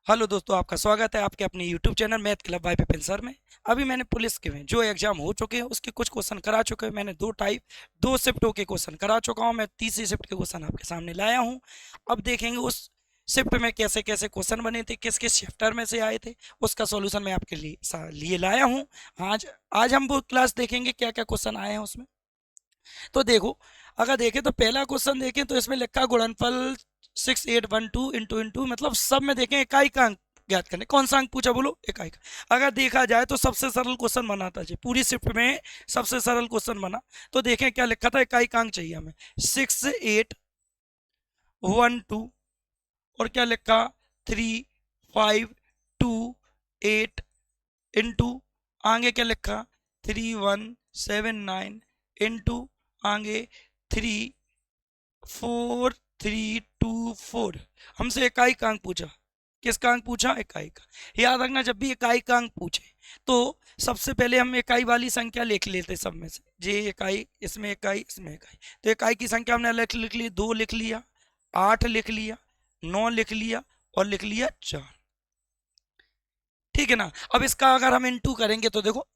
Hello दोस्तों, आपका स्वागत है आपके अपने YouTube channel math club bye Vipin sir में। अभी मैंने पुलिस के में जो एग्जाम हो चुके हैं उसके कुछ क्वेश्चन करा चुके हैं। मैंने दो शिफ्टों के क्वेश्चन करा चुका हूं। मैं तीसरी शिफ्ट के क्वेश्चन आपके सामने लाया हूं। अब देखेंगे उस शिफ्ट में कैसे कैसे क्वेश्चन बने थे, किस किस चैप्टर में से आए थे, उसका सॉल्यूशन मैं आपके लिए लाया हूँ। आज आज हम वो क्लास देखेंगे क्या क्या क्वेश्चन आए हैं उसमें। तो देखो, अगर देखें तो पहला क्वेश्चन देखें तो इसमें लिखा गुणनफल 6812 इंटू इंटू, मतलब सब में देखें इकाई का अंक ज्ञात करने। कौन सा अंक पूछा बोलो? इकाई का। अगर देखा जाए तो सबसे सरल क्वेश्चन बना था जी, पूरी शिफ्ट में सबसे सरल क्वेश्चन बना। तो देखें क्या लिखा था, इकाई का अंक चाहिए हमें 6812, और क्या लिखा 3528 इंटू, आगे क्या लिखा 3179 इंटू, आगे 34324। हमसे इकाई का अंक पूछा। किसका अंक पूछा? इकाई का। याद रखना, जब भी इकाई का अंक पूछे तो सबसे पहले हम इकाई वाली संख्या लिख लेते सब में से। जे इकाई, इसमें इकाई, इसमें इकाई। तो इकाई की संख्या हमने लिख ली, 2 लिख लिया, 8 लिख लिया, 9 लिख लिया, और लिख लिया 4। ठीक है ना। अब इसका अगर हम इंटू करेंगे तो देखो,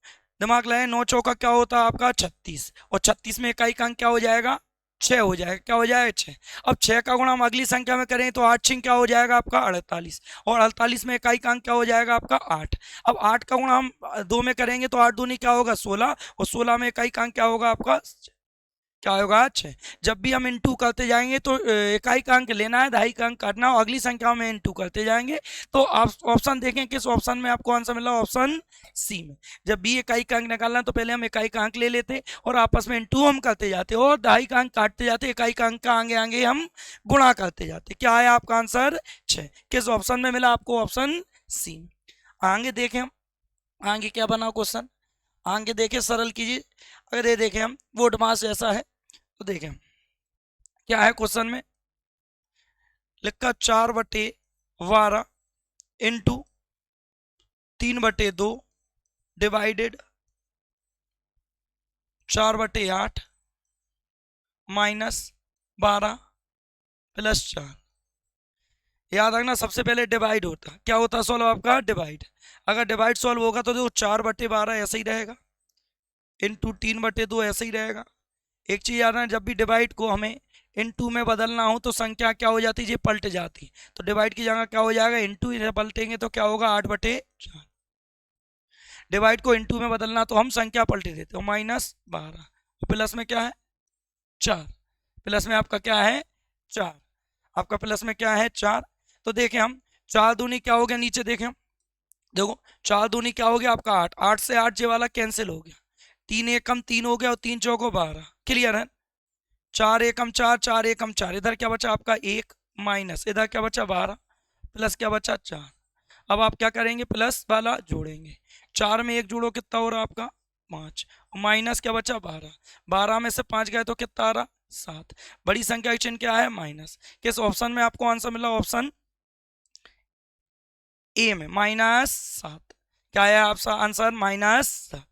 दिमाग लगाए, 9 चौका क्या होता है आपका 36, और 36 में इकाई का अंक क्या हो जाएगा? 6 हो जाएगा। क्या हो जाएगा? 6। अब 6 का गुणा हम अगली संख्या में करें तो 8 6 क्या हो जाएगा आपका? 48, और 48 में इकाई का अंक क्या हो जाएगा आपका? 8। अब 8 का गुणा हम 2 में करेंगे तो 8 दूनी क्या होगा? 16, और 16 में इकाई का अंक क्या होगा आपका? क्या होगा? 6। जब भी हम इंटू करते जाएंगे तो इकाई का अंक लेना है, दहाई का अंक काटना, और अगली संख्या में इंटू करते जाएंगे। तो आप ऑप्शन देखें, किस ऑप्शन में आपको आंसर मिला? ऑप्शन सी में। जब भी इकाई का अंक निकालना तो पहले हम इकाई का अंक ले लेते और आपस में इंटू हम करते जाते और दहाई का अंक काटते जाते, इकाई का अंक का आगे आगे हम गुणा करते जाते। क्या है आपका आंसर? 6। किस ऑप्शन में मिला आपको? ऑप्शन सी में। आगे देखें हम, आगे क्या बना क्वेश्चन, आगे देखें, सरल कीजिए। अगर ये देखें हम, वोट मास ऐसा है तो देखें क्या है क्वेश्चन में लिखा, 4/12 इंटू 3/2 डिवाइडेड 4/8 -12 +4। याद रखना, सबसे पहले डिवाइड होता क्या होता? सॉल्व आपका डिवाइड। अगर डिवाइड सॉल्व होगा तो देखो 4/12 ऐसे ही रहेगा, इंटू 3/2 ऐसे ही रहेगा। एक चीज याद रखना, जब भी डिवाइड को हमें इनटू में बदलना हो तो संख्या क्या हो जाती है? ये पलट जाती। तो डिवाइड की जगह क्या हो जाएगा? इनटू, इन्हें पलटेंगे तो क्या होगा? 8/4। डिवाइड को इनटू में बदलना तो हम संख्या पलटे देते हो, -12, प्लस में क्या है? 4। प्लस में आपका क्या है? 4। आपका प्लस में क्या है? 4। तो देखें हम, 4 दूनी क्या हो गया? नीचे देखें हम, देखो 4 दूनी क्या हो गया आपका? 8। 8 से 8 जे वाला कैंसिल हो गया, 3 एकम 3 हो गया, और 3 चौको 12। क्लियर है? 4 एकम 4, 4 एकम 4, इधर क्या बचा आपका? 1, माइनस इधर क्या बचा? 12, प्लस क्या बचा? 4। अब आप क्या करेंगे? प्लस वाला जोड़ेंगे, 4 में 1 जोड़ो, कितना हो रहा आपका? 5, माइनस क्या बचा? 12। 12 में से 5 गए तो कितना आ रहा? 7। बड़ी संख्या का चिन्ह क्या है? माइनस। किस ऑप्शन में आपको आंसर मिला? ऑप्शन ए में, -7। क्या है आपका आंसर? -7।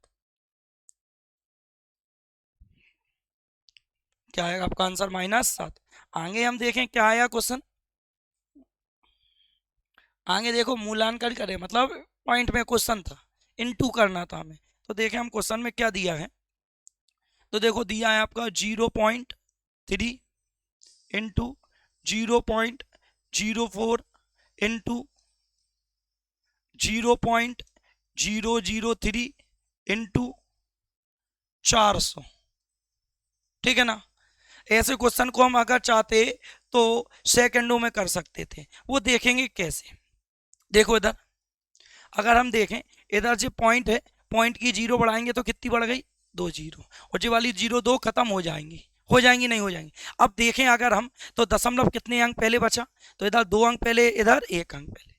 क्या है आपका आंसर? -7। आगे हम देखें क्या आया क्वेश्चन। आगे देखो, मूल्यांकन करें, मतलब पॉइंट में क्वेश्चन था, इनटू करना था हमें। तो देखें हम क्वेश्चन में क्या दिया है। तो देखो दिया है आपका 0.3 इंटू 0.04 इंटू 0.003 इंटू 400। ठीक है ना। ऐसे क्वेश्चन को हम अगर चाहते तो सेकंडों में कर सकते थे। वो देखेंगे कैसे। देखो इधर, अगर हम देखें, इधर जो पॉइंट है, पॉइंट की 0 बढ़ाएंगे तो कितनी बढ़ गई? 2 जीरो, और जी वाली 0 2 खत्म हो जाएंगी। हो जाएंगी? नहीं हो जाएंगी। अब देखें अगर हम, तो दशमलव कितने अंक पहले बचा? तो इधर 2 अंक पहले, इधर 1 अंक पहले।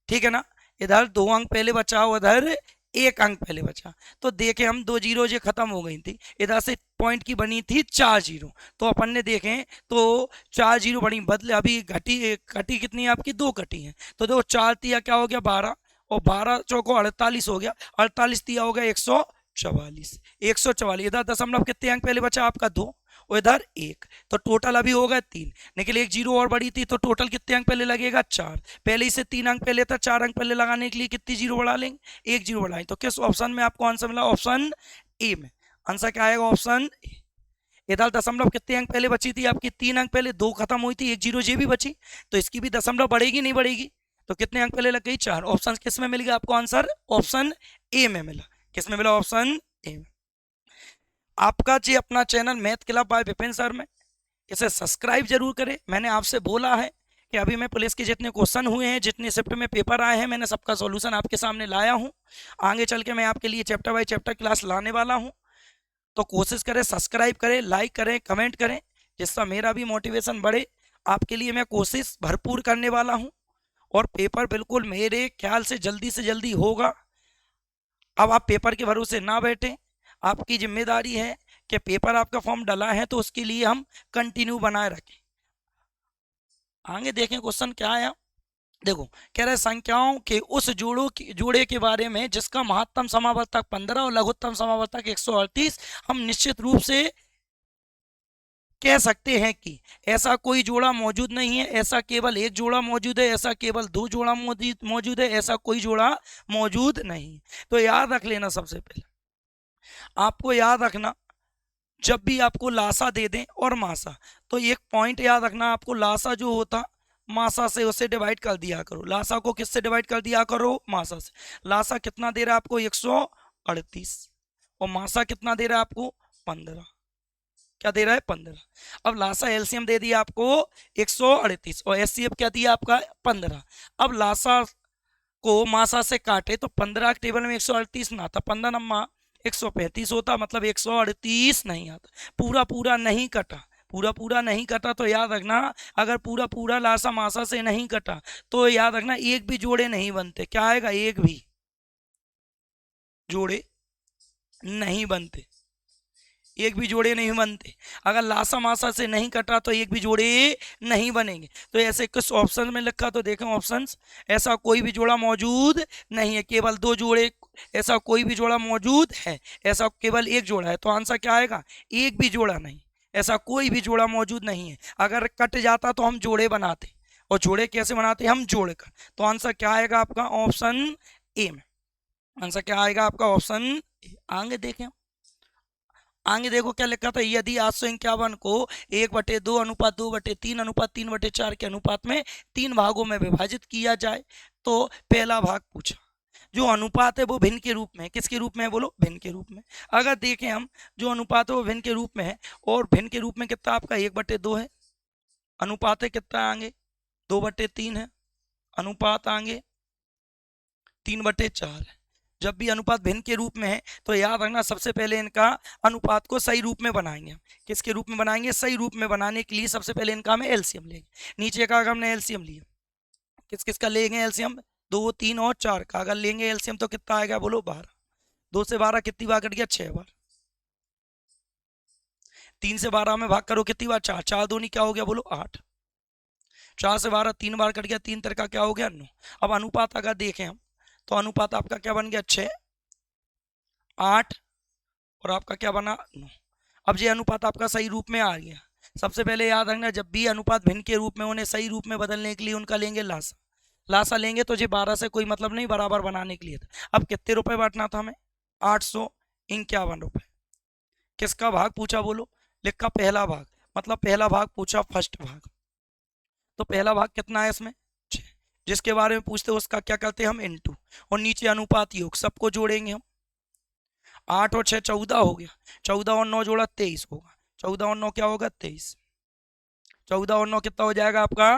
ठीक है ना। इधर 2 अंक पहले बचा, उधर 1 अंक पहले बचा। तो देखें हम, 2 जीरो जो खत्म हो गई थी, इधर से पॉइंट की बनी थी 4 जीरो। तो अपन ने देखें तो 4 जीरो बनी, बदले अभी घटी, कटी कितनी है आपकी? 2 कटी है। तो देखो 4 तिया क्या हो गया? 12, और 12 चौको 48 हो गया, 48 तिया हो गया 144। 144, इधर दशमलव कितने अंक पहले बचा आपका? 2, और इधर 1, तो टोटल अभी होगा 3, लेकिन एक जीरो और बड़ी थी, तो टोटल कितने अंक पहले लगेगा 4। पहले इसे 3 अंक पहले था, 4 अंक पहले लगाने के लिए कितनी जीरो बढ़ा लेंगे, 1 जीरो बढ़ाएंगे। तो किस ऑप्शन में आपको आंसर मिला, ऑप्शन ए में। आंसर क्या आएगा, ऑप्शन ए। इधर दशमलव कितने अंक पहले बची थी आपकी, 3 अंक पहले, 2 खत्म हुई थी, 1 जीरो जे भी बची, तो इसकी भी दशमलव बढ़ेगी नहीं बढ़ेगी, तो कितने अंक पहले लग गई, 4। ऑप्शन किस में मिल गया आपको आंसर, ऑप्शन ए में मिला। किस में मिला, ऑप्शन ए में। आपका जी अपना channel math club bye Vipin sir में, इसे सब्सक्राइब जरूर करें। मैंने आपसे बोला है कि अभी मैं पुलिस के जितने क्वेश्चन हुए हैं, जितने शिफ्ट में पेपर आए हैं, मैंने सबका सॉल्यूशन आपके सामने लाया हूं। आगे चल के मैं आपके लिए चैप्टर बाय चैप्टर क्लास लाने वाला हूं, तो कोशिश करें, सब्सक्राइब करें, लाइक करें, कमेंट करें, जिससे मेरा भी मोटिवेशन बढ़े। आपके लिए मैं कोशिश भरपूर करने वाला हूं, और पेपर बिल्कुल मेरे ख्याल से जल्दी होगा। अब आप पेपर के भरोसे ना बैठें, आपकी जिम्मेदारी है कि पेपर आपका फॉर्म डला है तो उसके लिए हम कंटिन्यू बनाए रखें। आगे देखें क्वेश्चन क्या आया, देखो कह रहे संख्याओं के उस जोड़े के बारे में जिसका महत्तम समावर्तक 15 और लघुत्तम समावर्तक 138। हम निश्चित रूप से कह सकते हैं कि ऐसा कोई जोड़ा मौजूद नहीं है, ऐसा केवल एक जोड़ा मौजूद है, ऐसा केवल 2 जोड़ा मौजूद है, ऐसा कोई जोड़ा मौजूद नहीं। तो याद रख लेना, सबसे पहले आपको याद रखना, जब भी आपको लासा दे दें और मासा, तो एक पॉइंट याद रखना, आपको लासा जो होता मासा से उसे डिवाइड कर दिया करो। लासा को किससे डिवाइड कर दिया करो, मासा से। लासा कितना दे रहा है आपको, 138, और मासा कितना दे रहा है आपको, 15। क्या दे रहा है, 15। अब लासा एलसीएम दे दिया आपको 138, और एचसीएफ क्या दिया आपका, 15। अब लासा को मासा से काटे तो 15 के टेबल में 138 ना आता, 15 नम्मा 135 होता, मतलब 138 नहीं आता। पूरा पूरा नहीं कटा, पूरा पूरा नहीं कटा, तो याद रखना, अगर पूरा पूरा लासा मासा से नहीं कटा तो याद रखना एक भी जोड़े नहीं बनते। क्या आएगा, एक भी जोड़े नहीं बनते, एक भी जोड़े नहीं बनते। अगर लासा मासा से नहीं कटा तो एक भी जोड़े नहीं बनेंगे। तो ऐसे किस ऑप्शन में लिखा, तो देखें ऑप्शंस, ऐसा कोई भी जोड़ा मौजूद नहीं है, केवल 2 जोड़े, ऐसा कोई भी जोड़ा मौजूद है, ऐसा केवल एक जोड़ा है। तो आंसर क्या आएगा, एक भी जोड़ा नहीं, ऐसा कोई भी जोड़ा मौजूद नहीं है। अगर कट जाता तो हम जोड़े बनाते, और जोड़े कैसे बनाते, हम जोड़कर। तो आंसर क्या आएगा आपका, ऑप्शन ए में। आंसर क्या आएगा आपका, ऑप्शन ए। आगे देखें, आगे देखो क्या लिखा था, यदि 851 को 1/2 अनुपात 2/3 अनुपात 3/4 के अनुपात में 3 भागों में विभाजित किया जाए, तो पहला भाग पूछा। जो अनुपात है वो भिन्न के रूप में है, किसके रूप में है बोलो, भिन्न के रूप में। अगर देखें हम, जो अनुपात है वो भिन्न के रूप में है, और भिन्न के रूप में कितना आपका 1/2 है, अनुपात है कितना आगे 2/3 है, अनुपात आगे 3/4 है। जब भी अनुपात भिन्न के रूप में है तो याद रखना, सबसे पहले इनका अनुपात को सही रूप में बनाएंगे हम। किसके रूप में बनाएंगे, सही रूप में बनाने के लिए सबसे पहले इनका हमें एलसीएम लेंगे। नीचे का अगर हमने एलसीएम लिया, किस किस का लेंगे एलसीएम, 2, 3 और 4 का अगर लेंगे एलसीएम तो कितना आएगा बोलो, 12। 2 से 12 कितनी बार कट गया, 6 बार। 3 से 12 में भाग करो कितनी बार, 4। 4 दूनी क्या हो गया बोलो, 8। 4 से 12 3 बार कट गया, 3 तरका क्या हो गया, 9। अब अनुपात अगर देखें हम, तो अनुपात आपका क्या बन गया, 6, 8, और आपका क्या बना, 9। अब ये अनुपात आपका सही रूप में आ गया। सबसे पहले याद रखना, जब भी अनुपात भिन्न के रूप में, उन्हें सही रूप में बदलने के लिए उनका लेंगे लासा। लासा लेंगे तो ये 12 से कोई मतलब नहीं, बराबर बनाने के लिए था। अब कितने रुपए बांटना था हमें, 851 रुपए। किसका भाग पूछा बोलो, लिखा पहला भाग, मतलब पहला भाग पूछा, फर्स्ट भाग। तो पहला भाग कितना है इसमें, 6। जिसके बारे में पूछते उसका क्या करते हैं हम, इनटू, और नीचे अनुपात योग, सबको जोड़ेंगे हम। 8 और 6 14 हो गया, 14 और 9 जोड़ा 23 होगा, 14 और 9 क्या होगा, 23। 14 और 9 कितना हो जाएगा आपका,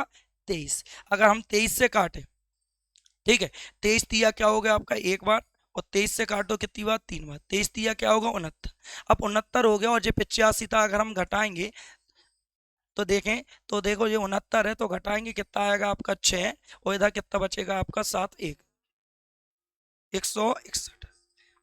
23। अगर हम 23 से काटे, ठीक है, 23 दिया क्या हो गया आपका, एक बार, और 23 से काटो कितनी बार, 3 बार। 23 दिया क्या होगा, 69। अब 69 हो गया, और जो 85 था अगर हम घटाएंगे तो देखें, तो देखो ये 69 है, तो घटाएंगे कितना आएगा आपका, 6, और इधर कितना बचेगा आपका, 7, 1, 161।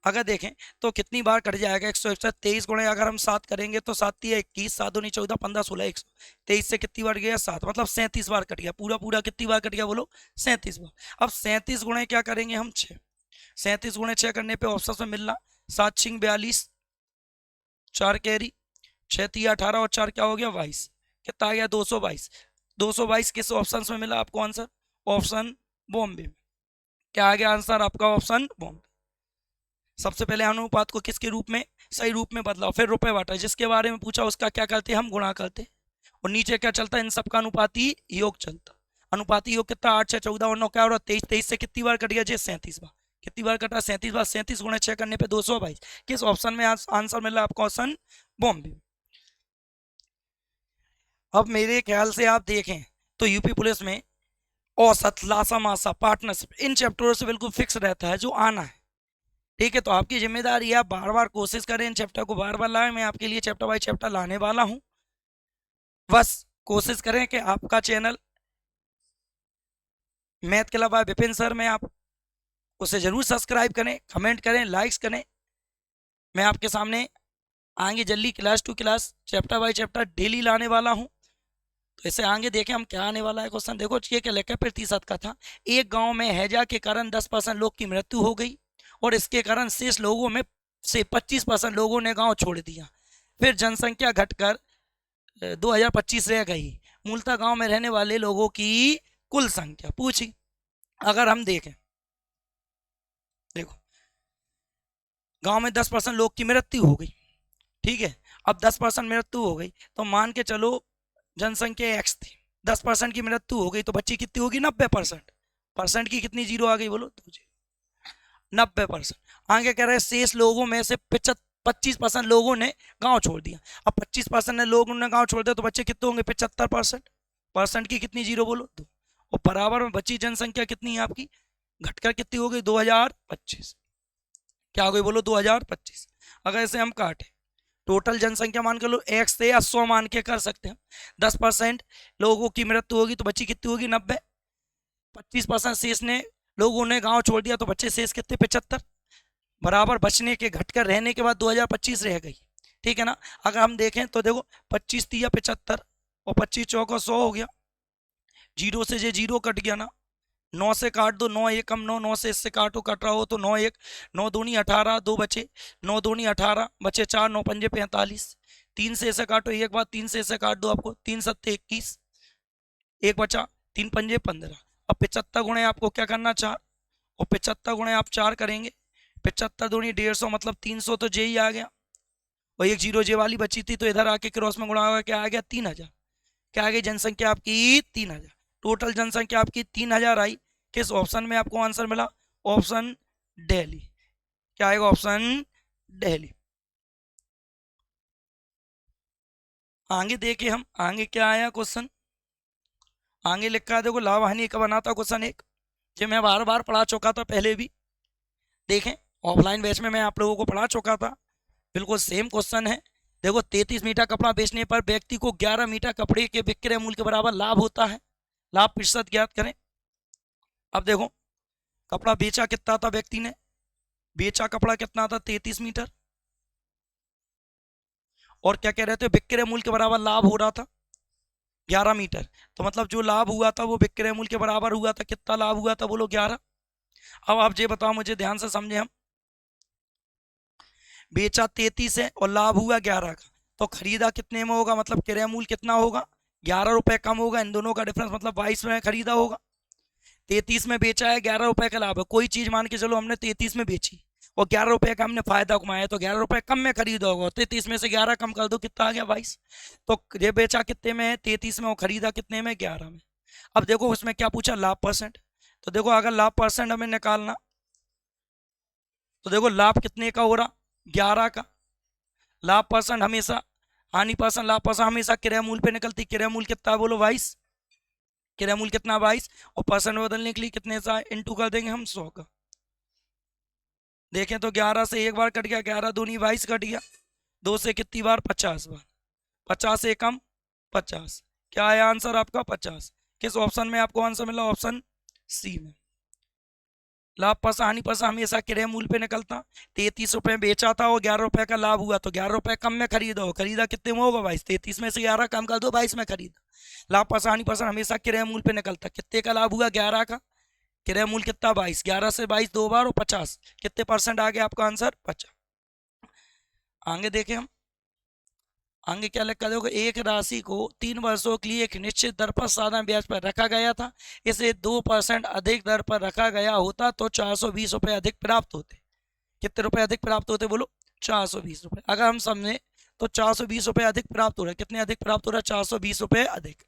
अगर देखें तो कितनी बार कट जाएगा, 161। 23 गुणे अगर हम 7 करेंगे तो 7 तिया 21, 7 दूनी 14, 15 16, 123 से कितनी बार गया, 7, मतलब 37 बार कट गया। पूरा पूरा कितनी बार कट गया बोलो, 37 बार। अब 37 गुणे क्या करेंगे हम, 6। 37 गुणे 6 करने पे ऑप्शन में मिलना, 7 छिंग 42, 4 कैरी, 6 तिया 18 और 4 क्या हो गया 22, कितना आ गया 222। 222 किस ऑप्शन में मिला आपको आंसर? ऑप्शन बॉम्बे में। क्या आ गया आंसर आपका? ऑप्शन बॉम्बे। सबसे पहले अनुपात को किसके रूप में? सही रूप में बदलाव, फिर रुपए बांटा, जिसके बारे में पूछा उसका क्या करते हम? गुणा करते। और नीचे क्या चलता है? इन सबका अनुपाती योग चलता। अनुपाती योग कितना? 8 6 14 और 9 क्या हो रहा? 23। 23 से कितनी बार कट गया जी? 37 बार। कितनी बार कटा? 37 बार। 37 गुणा 6 करने पे 222। किस ऑप्शन में आंसर मिला आपको? ऑप्शन बॉम्बे। अब मेरे ख्याल से आप देखें तो यूपी पुलिस में औसत, लासा मासा, पार्टनरशिप, इन चैप्टरों से बिल्कुल फिक्स रहता है जो आना है। ठीक है, तो आपकी जिम्मेदारी है आप बार बार कोशिश करें, इन चैप्टर को बार बार लाएं। मैं आपके लिए चैप्टर बाय चैप्टर लाने वाला हूं। बस कोशिश करें कि आपका चैनल मैथ के अलावा विपिन सर में आप उसे जरूर सब्सक्राइब करें, कमेंट करें, लाइक्स करें। मैं आपके सामने आगे जल्दी class to class chapter by chapter daily लाने वाला हूं। तो इसे आगे देखें हम क्या आने वाला है क्वेश्चन। देखो ये क्या लेकर प्रतिशत का था। एक गांव में हैजा के कारण 10% लोग की मृत्यु हो गई और इसके कारण शेष लोगों में से 25% लोगों ने गांव छोड़ दिया। फिर जनसंख्या घटकर 2025 रह गई। मूलतः गांव में रहने वाले लोगों की कुल संख्या पूछी। अगर हम देखें, देखो गांव में 10% लोग की मृत्यु हो गई। ठीक है, अब 10% मृत्यु हो गई तो मान के चलो जनसंख्या एक्स थी, 10% की मृत्यु हो गई तो बच्ची कितनी होगी? 90%। परसेंट की कितनी जीरो आ गई बोलो? 90%। आगे कह रहे हैं शेष लोगों में से 25% लोगों ने गांव छोड़ दिया। अब 25% ने लोगों ने गांव छोड़ दिया तो बच्चे कितने होंगे? 75%। परसेंट की कितनी जीरो बोलो? 2। और बराबर में बची जनसंख्या कितनी है आपकी? घटकर कितनी हो गई? 2025। क्या हो गई बोलो? 2025। अगर इसे हम काटे, टोटल जनसंख्या मान कर लो एक्स से या 100 मान के कर सकते हैं। 10% लोगों की मृत्यु होगी तो बच्ची कितनी होगी? 90। 25% शेष ने लोगों ने गांव छोड़ दिया तो बच्चे शेष कितने? 75। बराबर बचने के घटकर रहने के बाद 2025 रह गई। ठीक है ना। अगर हम देखें तो देखो 25 तिया 75 और 25 चौका 100 हो गया। जीरो से जीरो कट गया ना। 9 से काट दो, 9 एकम 9, 9 से इससे काटो, कट रहा हो तो 9 1, 9 दूनी 18, 2 बचे, 9 दूनी 18 बचे 4, 9 पंजे 45। 3 से इसे काटो एक बार, 3 से इसे काट दो, आपको 3 सत्ते 21, एक बचा, 3 पंजे 15। अब 75 गुणे आपको क्या करना? 4। और 75 गुणे आप 4 करेंगे, 75 दूनी 150 मतलब 300, तो जे ही आ गया। और एक जीरो जे वाली बची थी तो इधर आके क्रॉस में गुणा होगा, क्या आ गया? 3000। क्या आ गई? जनसंख्या आपकी 3000। टोटल जनसंख्या आपकी 3000 आई। किस ऑप्शन में आपको आंसर मिला? ऑप्शन दिल्ली। क्या आएगा? ऑप्शन दिल्ली। आगे देखे हम, आगे क्या आया क्वेश्चन? आगे लिखा है देखो, लाभ हानि का बना था क्वेश्चन एक, जो मैं बार बार पढ़ा चुका था पहले भी। देखें ऑफलाइन बैच में मैं आप लोगों को पढ़ा चुका था, बिल्कुल सेम क्वेश्चन है। देखो 33 मीटर कपड़ा बेचने पर व्यक्ति को 11 मीटर कपड़े के विक्रय मूल्य के बराबर लाभ होता है। लाभ प्रतिशत ज्ञात करें। अब देखो कपड़ा बेचा कितना था व्यक्ति ने? बेचा कपड़ा कितना था? 33 मीटर। और क्या कह रहे थे? विक्रय मूल्य के बराबर लाभ हो रहा था 11 मीटर। तो मतलब जो लाभ हुआ था वो विक्रय मूल्य के बराबर हुआ था। कितना लाभ हुआ था बोलो? 11। अब आप ये बताओ मुझे, ध्यान से समझे हम। बेचा 33 है और लाभ हुआ 11 का, तो खरीदा कितने में होगा? मतलब क्रय मूल्य कितना होगा? 11 रुपए कम होगा। इन दोनों का डिफरेंस मतलब 22 में खरीदा होगा। 33 में बेचा है, 11 रुपए का लाभ है। कोई चीज मान के चलो हमने 33 में बेची और 11 रुपए का हमने फायदा कमाया, तो 11 रुपए कम में खरीदा होगा। 33 में से 11 कम कर दो, कितना आ गया? 22। तो ये बेचा कितने में है? 33 में। और खरीदा कितने में? 11 में। अब देखो उसमें क्या पूछा? लाभ परसेंट। तो देखो अगर लाभ परसेंट हमें निकालना, तो देखो लाभ कितने का हो रहा? 11 का। लाभ परसेंट हमेशा, हानि परसेंट लाभ परसेंट हमेशा क्रय मूल्य पे निकलती। क्रय मूल्य कितना बोलो? 22। क्रय मूल्य कितना? 22। और परसेंट बदलने के लिए कितने सा इंटू कर देंगे हम? 100 का। देखें तो 11 से एक बार कट गया, 11 दूनी 22 कट गया। 2 से कितनी बार? 50 बार। 50 से कम 50। क्या आया आंसर आपका? 50। किस ऑप्शन में आपको आंसर मिला? ऑप्शन सी में। लाभ परसेंट हानि परसेंट हमेशा क्रय मूल्य पे निकलता। 33 रुपए बेचा था और 11 रुपए का लाभ हुआ, तो 11 रुपए कम में खरीदा हो। खरीदा कितने में होगा? 22। 33 में से 11 कम कर दो, 22 में खरीदा। लाभ परसेंट हानि परसेंट हमेशा क्रय मूल्य पे निकलता। कितने का लाभ हुआ? 11 का। क्रय मूल्य कितना? 22। 11 से 22 दो बार और 50। कितने परसेंट आ गया आपका आंसर? 50। आगे देखें हम, आगे क्या लिखा दोगे, एक राशि को 3 वर्षों के लिए एक निश्चित दर पर साधारण ब्याज पर रखा गया था, इसे 2% अधिक दर पर रखा गया होता तो 420 रुपये अधिक प्राप्त होते। कितने रुपए अधिक प्राप्त होते बोलो, 420 रुपये। अगर हम समझे तो 420 रुपये अधिक प्राप्त हो रहे, कितने अधिक प्राप्त हो रहा है, 420 रुपये अधिक।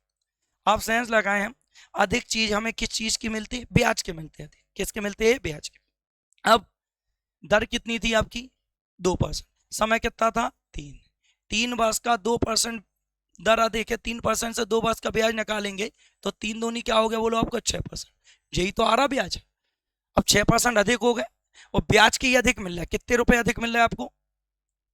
आप सेंस लगाए हैं, अधिक चीज हमें किस चीज की मिलती है, ब्याज के मिलते हैं। किसके मिलते हैं, ब्याज के। अब दर कितनी थी आपकी, 2%। समय कितना था, 3 वर्ष का 2% दर अधिक है, 3% से 2 वर्ष का ब्याज निकालेंगे तो 3 दूनी क्या हो गया बोलो आपको, 6%। यही तो आ रहा ब्याज। अब 6% अधिक हो गए और ब्याज की अधिक मिल रहा है, कितने रुपए अधिक मिल रहा है आपको,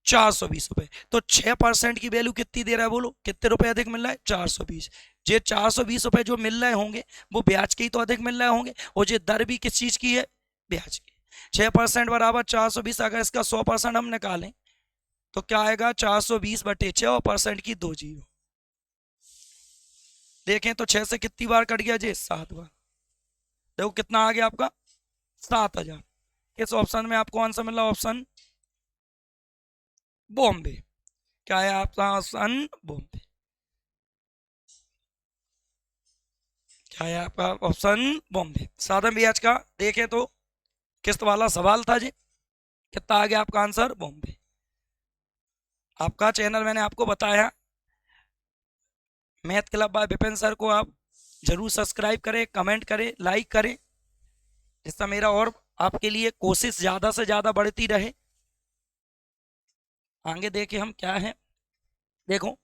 420 रुपए। तो 6% की वैल्यू कितनी दे रहा है बोलो, कितने रुपए अधिक मिल रहा है, 420। ये 420 रुपए जो मिल रहे होंगे वो ब्याज के ही तो अधिक मिल रहे होंगे, और ये दर भी किस चीज की है, ब्याज की। 6% बराबर 420। अगर इसका 100% हम निकालें तो क्या आएगा, 420/6 और परसेंट की 2 जीरो। देखें तो 6 से कितनी बार कट गया जी, 7 बार। देखो कितना आ गया आपका, 7,000। किस ऑप्शन में आपको आंसर मिला, ऑप्शन बॉम्बे। क्या है आपका ऑप्शन, बॉम्बे। क्या है आपका ऑप्शन, बॉम्बे। साधारण ब्याज का देखें तो किस्त वाला सवाल था जी, कितना आ गया आपका आंसर, बॉम्बे। आपका चैनल मैंने आपको बताया math club bye Vipin sir को आप जरूर सब्सक्राइब करें, कमेंट करें, लाइक करें, जिससे मेरा और आपके लिए कोशिश ज़्यादा से ज़्यादा बढ़ती रहे। आगे देखे हम क्या है, देखो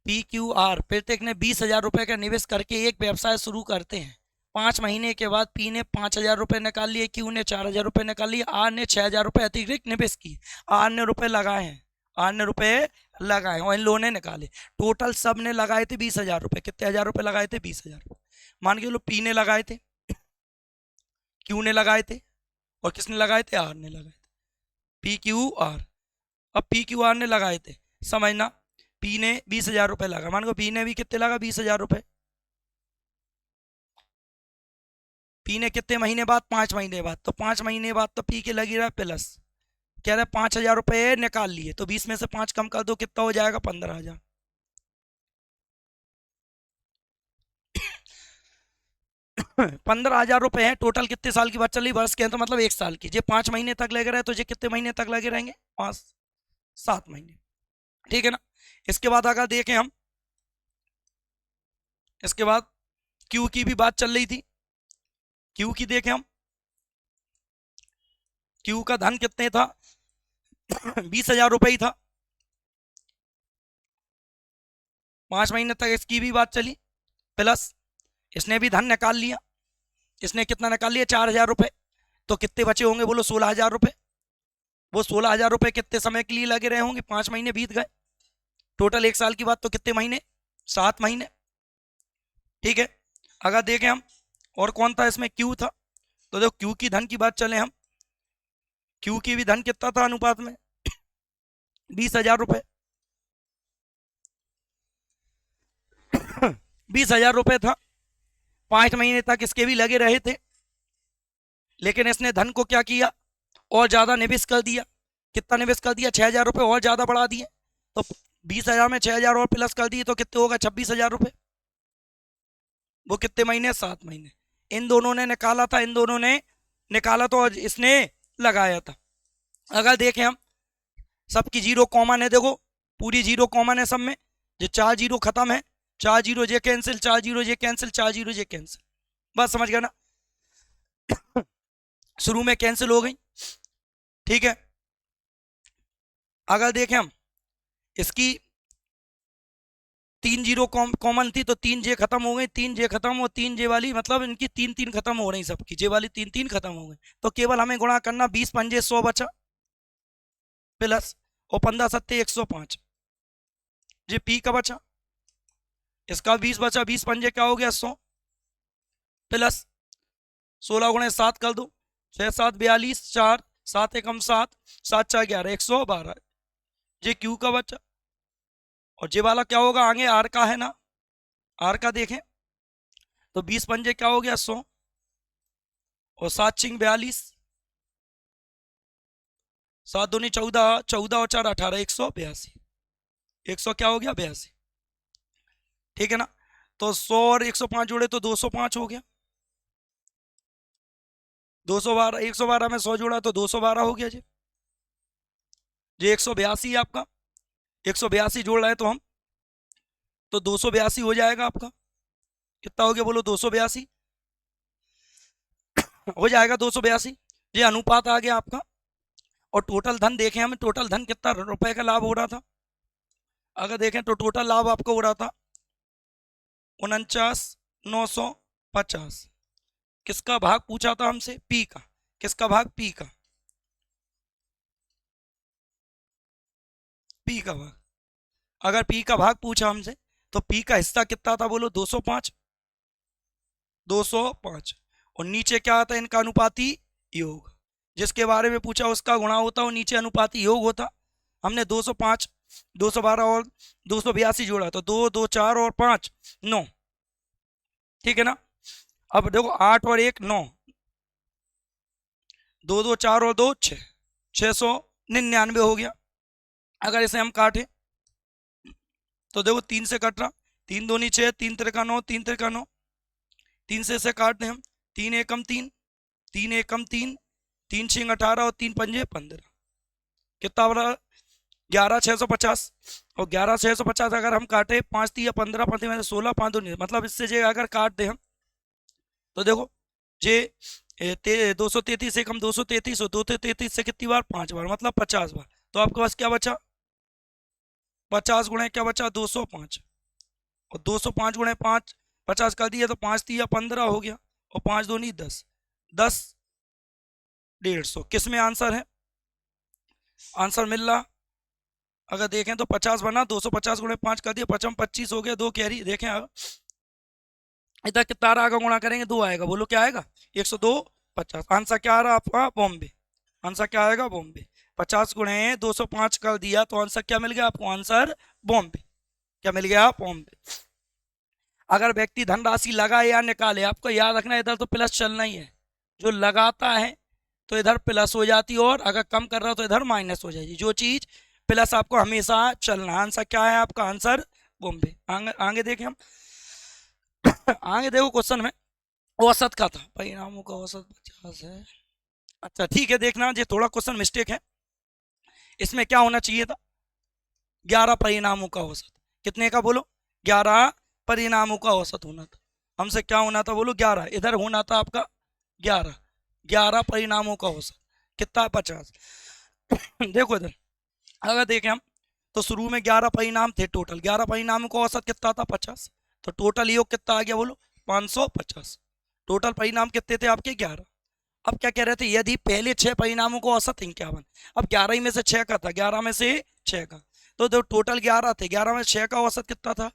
PQR, प्रत्येक ने 20,000 रुपये का निवेश करके एक व्यवसाय शुरू करते हैं। 5 महीने के बाद P ने 5,000 रुपये निकाल लिए, Q ने 4,000 रुपये निकाल लिए, R ने 6,000 रुपये अतिरिक्त निवेश किए। R ने रुपए लगाए हैं, R ने रुपए लगाए और इन लोगों ने निकाले। टोटल सब ने लगाए थे 20,000 रुपये। कितने हजार रुपये लगाए थे, 20,000। मान के लो P ने लगाए थे, Q ने लगाए थे और किसने लगाए थे, R ने लगाए थे। PQR। अब PQR ने लगाए थे, समझना, P ने 20,000 रुपये लगा, मान को P ने भी कितने लगा, 20,000 रुपये। P ने कितने महीने बाद, 5 महीने बाद, तो 5 महीने बाद तो P के लगी रहा प्लस। कह रहा है 5,000 रुपये निकाल लिए, तो 20 में से 5 कम कर दो, कितना हो जाएगा, 15,000। 15,000 रुपये है टोटल। कितने साल की बात चल रही, वर्ष के हैं तो मतलब 1 साल की। ये 5 महीने तक लगे रहे तो ये कितने महीने तक लगे रहेंगे, 5-7 महीने। ठीक है ना। इसके बाद अगर देखें हम, इसके बाद क्यू की भी बात चल रही थी। क्यू की देखें हम, क्यू का धन कितने था, 20,000 रुपये ही था। 5 महीने तक इसकी भी बात चली, प्लस इसने भी धन निकाल लिया। इसने कितना निकाल लिया, 4,000 रुपये। तो कितने बचे होंगे बोलो, 16,000 रुपये। वो 16,000 रुपये कितने समय के लिए लगे रहे होंगे, 5 महीने बीत गए। टोटल 1 साल की बात, तो कितने महीने, 7 महीने। ठीक है। अगर देखें हम और कौन था इसमें, क्यू था। तो देखो क्यू की धन की बात चले हम, क्यू की भी धन कितना था अनुपात में, 20,000 रुपये। 20,000 रुपये था। 5 महीने तक इसके भी लगे रहे थे, लेकिन इसने धन को क्या किया, और ज्यादा निवेश कर दिया। कितना निवेश कर दिया, 6,000 रुपये और ज्यादा बढ़ा दिए। तो 20,000 में 6,000 और प्लस कर दिए तो कितने होगा, 26,000 रुपये। वो कितने महीने, 7 महीने। इन दोनों ने निकाला था, इन दोनों ने निकाला तो इसने लगाया था। अगर देखें हम, सबकी जीरो कॉमन है, देखो पूरी जीरो कॉमन है सब में। जो 4 जीरो खत्म है, 4 जीरो ये कैंसिल, 4 जीरो ये कैंसिल, 4 जीरो ये कैंसिल। बस समझ गया ना, शुरू में कैंसिल हो गई। ठीक है। अगर देखें हम, इसकी 3 जीरो कॉमन थी तो 3 जे खत्म हो गई, 3 जे खत्म, और 3 जे वाली मतलब इनकी 3-3 खत्म हो रही, सबकी जे वाली 3-3 खत्म हो गई। तो केवल हमें गुणा करना, 20 पंजे 100 बचा, प्लस और 15 सत्ते 105। जे पी का बचा, इसका 20 बचा, 20 पंजे क्या हो गया, 100, प्लस 16 गुणे 7 कर दो, 6 7 42, 4 7 एकम 7, 7 4 11, 112। ये क्यू का बचा। और जे वाला क्या होगा आगे, आर का है ना, आर का देखें तो 20 पंजे क्या हो गया, 100, और 7 छिंग 42, 7 दूनी 14, 14 और 4 18, 182। 100 क्या हो गया 82, ठीक है ना। तो 100 और 105 जोड़े तो 205 हो गया। 212, 112 में 100 जोड़ा तो 212 हो गया जी। ये 182 है आपका, 182 जोड़ रहे हैं तो हम, तो 282 हो जाएगा आपका। कितना हो गया बोलो, 282 हो जाएगा 282। ये अनुपात आ गया आपका। और टोटल धन देखें हम, टोटल धन कितना रुपए का लाभ हो रहा था, अगर देखें तो टोटल लाभ आपको हो रहा था 49,950। किसका भाग पूछा था हमसे, पी का। किसका भाग, पी का, पी का भाग। अगर पी का भाग पूछा हमसे तो पी का हिस्सा कितना था बोलो, 205, 205। और नीचे क्या आता है इनका, अनुपाती योग। जिसके बारे में पूछा उसका गुणा होता और नीचे अनुपाती योग होता। हमने 205, 212 और 282 जोड़ा तो 2 2 4 और 5 9, ठीक है ना। अब देखो 8 और 1 9, 2 2 4 और 2 6, 699 हो गया। अगर इसे हम काटें तो देखो 3 से कट रहा, 3 दूनी 6, 3 त्रिका 9, 3 त्रिका 9, 3 से इसे काट दें हम, 3 एकम 3, 3 एकम 3, 3 छिंग 18 और 3 पंजे 15। कितना बड़ा, 11,650। और 11,650 अगर हम काटे, 5 3 15, 5 में 16, 5 दूनी, मतलब इससे जे अगर काट दें हम तो देखो जे 233 एकम 233 और 233 से कितनी बार, 5 बार, मतलब 50 बार। तो आपके पास क्या बचा, 50 गुणे क्या बचा, 205। और 205 गुणे 5, 50 कर दिया तो 5 3 15 हो गया, और 5 दूनी 10, 10 150। किस में आंसर है, आंसर मिल रहा। अगर देखें तो 50 बना, 250 गुणे 5 कर दिया, 55 25 हो गया, 2 कैरी। देखें इधर कितना आगे गुणा करेंगे, 2 आएगा, बोलो क्या आएगा, 102 50। आंसर क्या आ रहा आपका, बॉम्बे। आंसर क्या आएगा, बॉम्बे। 50 गुणे 205 कर दिया तो आंसर क्या मिल गया आपको, आंसर बॉम्बे। क्या मिल गया, बॉम्बे। अगर व्यक्ति धनराशि लगाए या निकाले, आपको याद रखना इधर तो प्लस चलना ही है। जो लगाता है तो इधर प्लस हो जाती, और अगर कम कर रहा हो तो इधर माइनस हो जाएगी। जो चीज प्लस आपको हमेशा चलना। आंसर क्या है आपका, आंसर बॉम्बे। आगे आगे देखें हम। आगे देखो क्वेश्चन में औसत का था, परिणामों का औसत 50 है। अच्छा ठीक है, देखना ये थोड़ा क्वेश्चन मिस्टेक है। इसमें क्या होना चाहिए था, 11 परिणामों का औसत। कितने का बोलो, 11 परिणामों का औसत होना था। हमसे क्या होना था बोलो, 11। इधर होना था आपका 11, 11 परिणामों का औसत। कितना, 50। देखो इधर अगर देखें हम तो शुरू में 11 परिणाम थे, टोटल 11 परिणामों का औसत कितना था, 50। तो टोटल योग कितना आ गया बोलो, 550। टोटल परिणाम कितने थे आपके, 11। अब क्या कह रहे थे, यदि पहले 6 परिणामों को औसत 51। अब 11 ही में से 6 का था, 11 में से 6 का, तो जो टोटल 11 थे, 11 में 6 का औसत कितना था,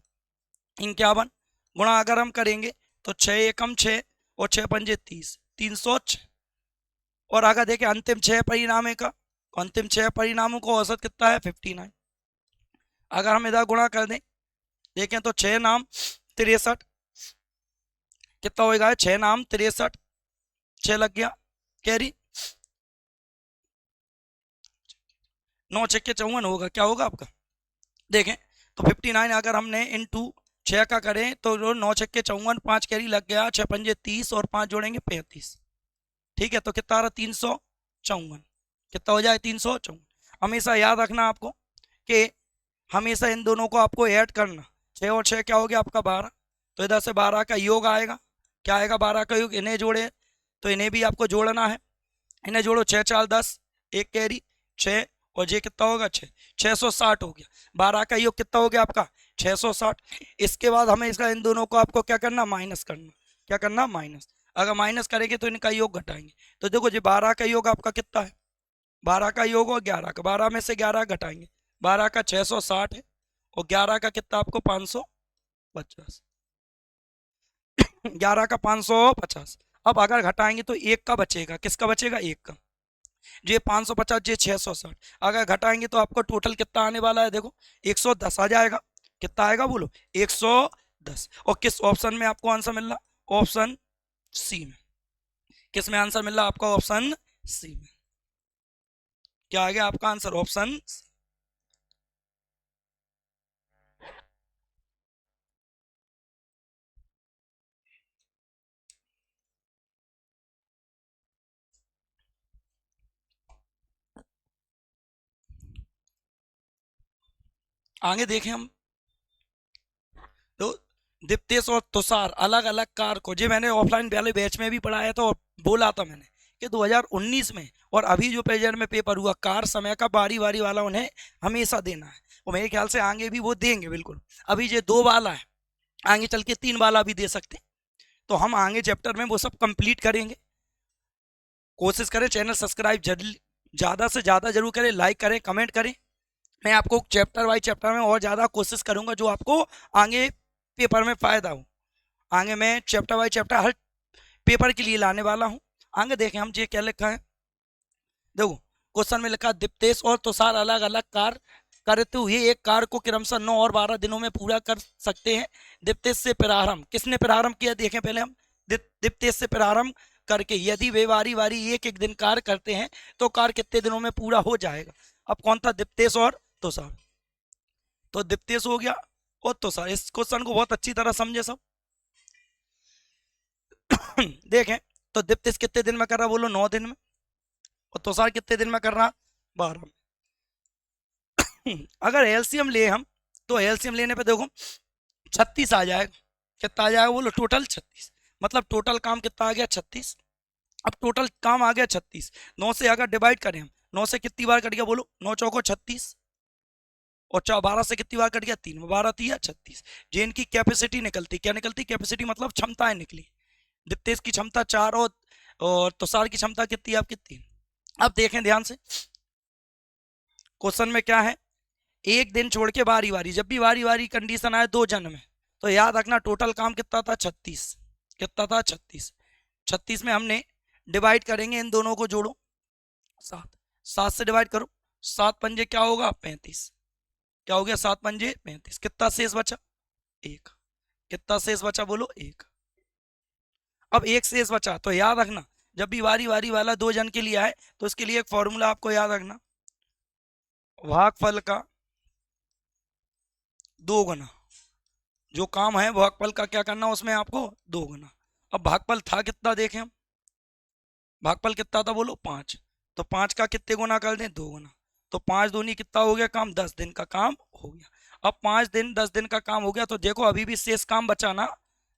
51। गुणा अगर हम करेंगे तो 6 एकम 6 और 6 पंजे 30, 306। और अगर देखें अंतिम 6 परिणाम का, अंतिम 6 परिणामों का औसत कितना है, 59। अगर हम इधर गुणा कर दें, देखें तो 6 नाम 63, कितना होगा, 6 नाम 63, 6 लग गया कैरी, 9 6 के 54 होगा, क्या होगा आपका। देखें तो 59 अगर हमने इंटू 6 का करें तो 9 6 के 54, 5 कैरी लग गया, 6 पंजे 30 और 5 जोड़ेंगे 35। ठीक है, तो कितना आ रहा, 354। कितना हो जाए, 354। हमेशा याद रखना आपको कि हमेशा इन दोनों को आपको ऐड करना। 6 और 6 क्या हो गया आपका, 12। तो इधर से 12 का योग आएगा, क्या आएगा, 12 का योग। इन्हें जोड़े तो इन्हें भी आपको जोड़ना है, इन्हें जोड़ो, 6 4 10, एक कैरी 6, और ये कितना होगा, 6, 660 हो गया। 12 का योग कितना हो गया आपका, 660। इसके बाद हमें इसका इन दोनों को आपको क्या करना, माइनस करना। क्या करना, माइनस। अगर माइनस करेंगे तो इनका योग घटाएंगे। तो देखो जी 12 का योग आपका कितना है, 12 का योग और 11 का, 12 में से 11 घटाएंगे, 12 का 660 है, और 11 का कितना आपको 550, 11 का 550। अब अगर घटाएंगे तो एक का बचेगा, किसका बचेगा, एक का। ये 550, ये 660, अगर घटाएंगे तो आपको टोटल कितना आने वाला है, देखो 110 आ जाएगा। कितना आएगा बोलो, 110। और किस ऑप्शन में आपको आंसर मिल रहा, ऑप्शन सी में। किस में आंसर मिल रहा आपका, ऑप्शन सी में। क्या आ गया आपका आंसर, ऑप्शन आगे देखें हम, तो दीप्तेश और तुषार अलग अलग कार को, जो मैंने ऑफलाइन वाले बैच में भी पढ़ाया था और बोला था मैंने कि 2019 में और अभी जो प्रेजेंट में पेपर हुआ, कार समय का बारी बारी वाला उन्हें हमेशा देना है, और मेरे ख्याल से आगे भी वो देंगे बिल्कुल। अभी ये 2 वाला है, आगे चल के 3 वाला भी दे सकते हैं। तो हम आगे चैप्टर में वो सब कंप्लीट करेंगे। कोशिश करें चैनल सब्सक्राइब ज़्यादा से ज़्यादा जरूर करें, लाइक करें, कमेंट करें। मैं आपको चैप्टर वाइज चैप्टर में और ज़्यादा कोशिश करूंगा जो आपको आगे पेपर में फ़ायदा हो। आगे मैं चैप्टर वाइज चैप्टर हर पेपर के लिए लाने वाला हूँ। आगे देखें हम ये क्या लिखा है, देखो क्वेश्चन में लिखा दीप्तेश और तुषार अलग अलग कार करते हुए एक कार को क्रमशः 9 और 12 दिनों में पूरा कर सकते हैं। दीप्तेश से प्रारंभ, किसने प्रारंभ किया देखें पहले हम, दीप्तेश से प्रारंभ करके यदि वे बारी बारी एक एक दिन कार करते हैं तो कार कितने दिनों में पूरा हो जाएगा। अब कौन था, दीप्तेश और तुषार, तो दीप्तेश हो गया और तुषार। इस क्वेश्चन को बहुत अच्छी तरह समझे सब। देखें तो दीप्तेश कितने दिन में कर रहा, बोलो 9 दिन में, और तुषार कितने दिन में कर रहा, 12 में। अगर एलसीएम ले हम, तो एलसीएम लेने पे देखो 36 आ जाएगा। कितना आ जाएगा बोलो, टोटल 36, मतलब टोटल काम कितना आ गया 36। अब टोटल काम आ गया 36, 9 से अगर डिवाइड करें हम, 9 से कितनी बार कट गया बोलो, 9 चौको 36, और 12 से कितनी बार कट गया 3, 12 3 36। जे इनकी कैपेसिटी निकलती, क्या निकलती, कैपेसिटी मतलब क्षमताएं निकली। दीप्तेश की क्षमता 4 और तुषार की क्षमता कितनी, आपकी 3। अब देखें ध्यान से क्वेश्चन में क्या है, एक दिन छोड़ के बारी बारी, जब भी बारी बारी कंडीशन आए 2 जन में, तो याद रखना टोटल काम कितना था 36, कितना था 36। 36 में हमने डिवाइड करेंगे, इन दोनों को जोड़ो 7, 7 से डिवाइड करो, 7 पंजे क्या होगा 35, क्या हो गया 7 पंजे 35। कितना शेष बचा, 1। कितना शेष बचा बोलो, 1। अब 1 शेष बचा, तो याद रखना जब भी बारी बारी वाला 2 जन के लिए आए तो इसके लिए एक फॉर्मूला आपको याद रखना, भागफल का 2 गुना, जो काम है भागफल का क्या करना उसमें आपको 2 गुना। अब भागफल था कितना देखें हम, भागफल कितना था बोलो 5, तो 5 का कितने गुना कर दें 2 गुना, तो 5 दूनी कितना हो गया काम, 10 दिन का काम हो गया। अब 5 दिन 10 दिन का काम हो गया, तो देखो अभी भी शेष काम बचा ना,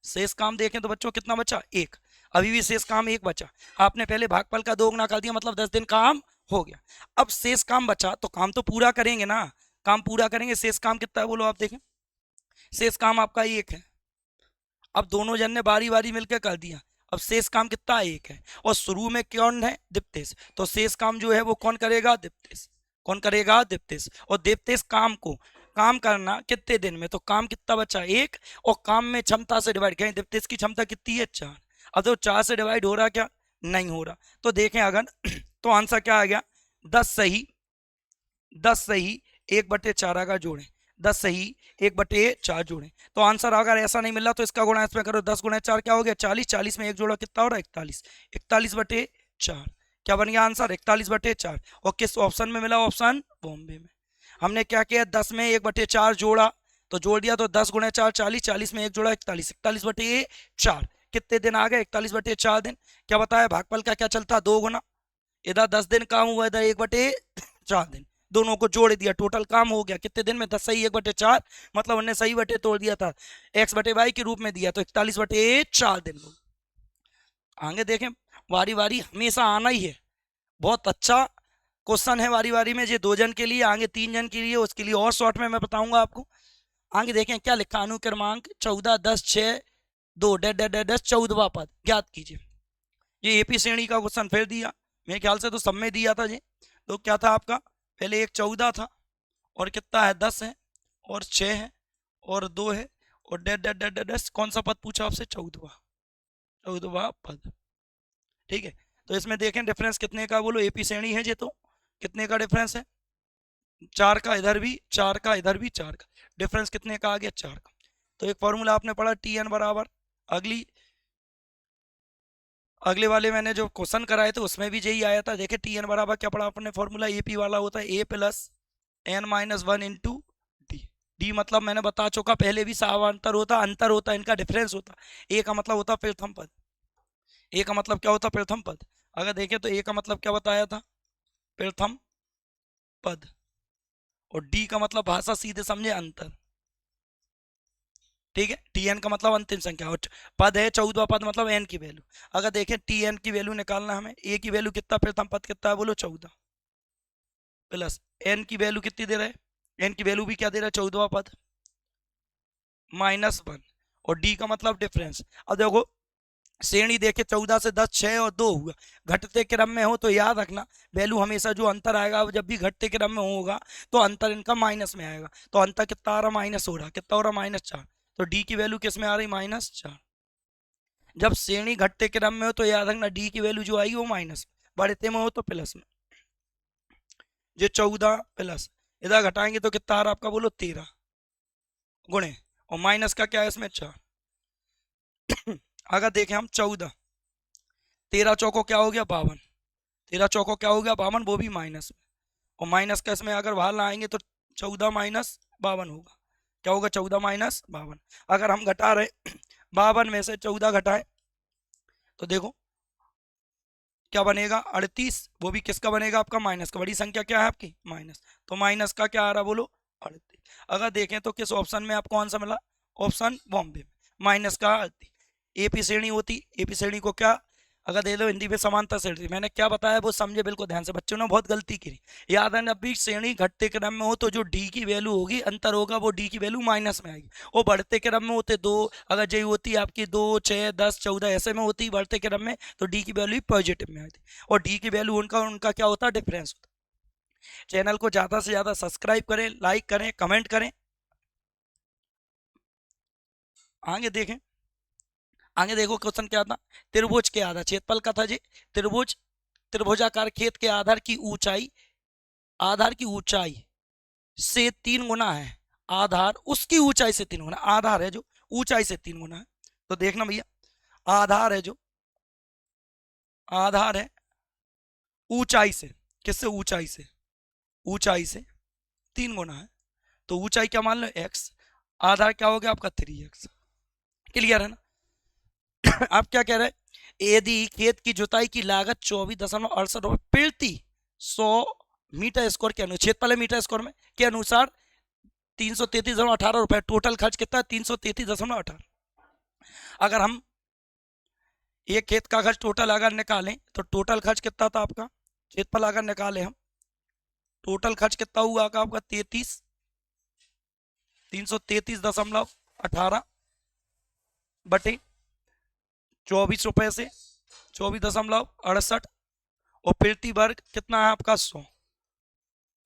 शेष काम देखें तो बच्चों कितना बचा, 1। अभी भी शेष काम 1 बचा, आपने पहले भागफल का 2 गुना कर दिया, मतलब 10 दिन काम हो गया। अब शेष काम बचा तो काम तो पूरा करेंगे ना, काम पूरा करेंगे। शेष काम कितना है बोलो, आप देखें शेष काम आपका 1 है। अब दोनों जन ने बारी बारी मिलकर कर दिया, अब शेष काम कितना 1 है, और शुरू में कौन है, दीप्तेश, तो शेष काम जो है वो कौन करेगा, दीप्तेश। कौन करेगा, दीप्तेश। और दीप्तेश काम को काम करना कितने दिन में, तो काम कितना बचा 1, और काम में क्षमता से डिवाइड करें, दीप्तेश की क्षमता कितनी है 4। अब तो 4 से डिवाइड हो रहा, क्या नहीं हो रहा, तो देखें अगर तो आंसर क्या आ गया, 10 सही, 10 सही 1/4 का जोड़ें, 10 सही 1/4 जोड़ें, तो आंसर अगर ऐसा नहीं मिल रहा तो इसका गुणा इसमें करो, 10 गुणा 4 क्या हो गया 40, 40 में 1 जोड़ा कितना हो रहा है 41, 41/4 क्या बन गया आंसर 41/4। और किस ऑप्शन में मिला, ऑप्शन बॉम्बे में। हमने क्या किया, 10 में 1/4 जोड़ा, तो जोड़ दिया, तो 10 गुणा 4 40, 40 में 1 जोड़ा 41, 41/4 कितने दिन आ गए 41/4 दिन। क्या बताया, भागफल का क्या चलता 2 गुना, इधर 10 दिन काम हुआ, इधर 1/4 दिन, दोनों को जोड़ दिया, टोटल काम हो गया कितने दिन में, 10 सही 1/4, मतलब उन्होंने सही बटे तोड़ दिया था, x/y के रूप में दिया, तो 41/4 दिन। आगे देखें, बारी बारी हमेशा आना ही है, बहुत अच्छा क्वेश्चन है बारी बारी में, ये 2 जन के लिए, आगे 3 जन के लिए, उसके लिए और शॉर्ट में मैं बताऊंगा आपको। आगे देखें क्या लिखा, अनुक्रमांक 14 10 6 2 10 14वां पद ज्ञात कीजिए। ये एपी श्रेणी का क्वेश्चन फिर दिया, मेरे ख्याल से तो सब में दिया था ये। तो क्या था आपका, पहले एक 14 था, और कितना है 10 है, और 6 है, और 2 है, और डेड कौन सा पद पूछा आपसे, 14वां पद। ठीक है, तो इसमें देखें डिफरेंस कितने का, बोलो एपी श्रेणी है ये, तो कितने का डिफरेंस है, 4 का इधर भी, 4 का इधर भी, 4 का डिफरेंस कितने का आ गया, 4 का। तो एक फॉर्मूला आपने पढ़ा TN बराबर, अगले वाले मैंने जो क्वेश्चन कराए थे उसमें भी यही आया था। देखिए TN बराबर क्या पढ़ा अपने फॉर्मूला, AP वाला होता है A+N-1 इंटू डी। डी मतलब मैंने बता चुका पहले भी, सावांतर होता, अंतर होता, इनका डिफरेंस होता। ए का मतलब होता प्रथम पद, ए का मतलब क्या होता, प्रथम पद। अगर देखें तो ए का मतलब क्या बताया था, प्रथम पद, और डी का मतलब भाषा सीधे समझे अंतर, ठीक है। टी एन का मतलब अंतिम संख्या, और पद है 14वां पद मतलब एन की वैल्यू। अगर देखें टी एन की वैल्यू निकालना हमें, ए की वैल्यू कितना, प्रथम पद कितना है बोलो 14, प्लस एन की वैल्यू कितनी दे रहा है, एन की वैल्यू भी क्या दे रहा है 14वां पद, -1, और डी का मतलब डिफरेंस। अब देखो श्रेणी देखे 14 से 10 6 और 2 हुआ, घटते क्रम में हो तो याद रखना वैल्यू हमेशा जो अंतर आएगा जब भी घटते क्रम में होगा तो अंतर इनका माइनस में आएगा। तो अंतर कितना आ रहा, माइनस हो रहा, कितना हो रहा, -4। तो डी की वैल्यू किस में आ रही, -4। जब श्रेणी घटते क्रम में हो तो याद रखना डी की वैल्यू जो आएगी वो माइनस, बढ़ते में हो तो प्लस में। ये 14 प्लस इधर घटाएंगे तो कितना आ रहा आपका बोलो 13, गुणे और माइनस का क्या है इसमें 4। अगर देखें हम 14, 13 चौको क्या हो गया 52, 13 चौको क्या हो गया 52, वो भी माइनस में, और माइनस का इसमें अगर बाहर लाएंगे तो 14 माइनस 52 होगा, क्या होगा 14 माइनस 52। अगर हम घटा रहे 52 में से 14 घटाएं तो देखो क्या बनेगा 38, वो भी किसका बनेगा आपका, माइनस का। बड़ी संख्या क्या है आपकी, माइनस, तो माइनस का क्या आ रहा बोलो 38। अगर देखें तो किस ऑप्शन में आपको आंसर मिला, ऑप्शन बॉम्बे में, माइनस का 38। एपी श्रेणी होती, एपी श्रेणी को क्या अगर दे दो हिंदी में समांतर श्रेणी, मैंने क्या बताया वो समझे बिल्कुल ध्यान से, बच्चों ने बहुत गलती की। याद है जब भी श्रेणी घटते क्रम में हो तो जो डी की वैल्यू होगी अंतर होगा वो डी की वैल्यू माइनस में आएगी, और बढ़ते क्रम में होते 2, अगर जय होती आपकी 2 6 10 14 ऐसे में होती बढ़ते क्रम में तो डी की वैल्यू पॉजिटिव में आती, और डी की वैल्यू उनका उनका क्या होता है, डिफरेंस होता है। चैनल को ज़्यादा से ज़्यादा सब्सक्राइब करें, लाइक करें, कमेंट करें। आगे देखें, आगे देखो क्वेश्चन क्या था, त्रिभुज के आधार, क्षेत्रफल का था जी, त्रिभुज त्रिभुजाकार खेत के आधार की ऊंचाई, आधार की ऊंचाई से 3 गुना है, आधार उसकी ऊंचाई से 3 गुना, आधार है जो ऊंचाई से 3 गुना है। तो देखना भैया आधार है जो, आधार है ऊंचाई से, किससे, ऊंचाई से, ऊंचाई से 3 गुना है, तो ऊंचाई क्या मान लो x, आधार क्या हो गया आपका 3x। क्लियर है ना। आप क्या कह रहे हैं, यदि खेत की जुताई की लागत 24.68 रुपए प्रति 100 मीटर स्क्वायर के अनुसार, क्षेत्रफल है मीटर स्क्वायर में के अनुसार 333.18 रुपए, टोटल खर्च कितना है 333.18। अगर हम एक खेत का खर्च टोटल अगर निकालें तो टोटल खर्च कितना था आपका, क्षेत्रफल अगर निकालें हम, टोटल खर्च कितना हुआ आपका 333.18 बटे 24 रुपए से 24.68, और प्रति वर्ग कितना है आपका 100,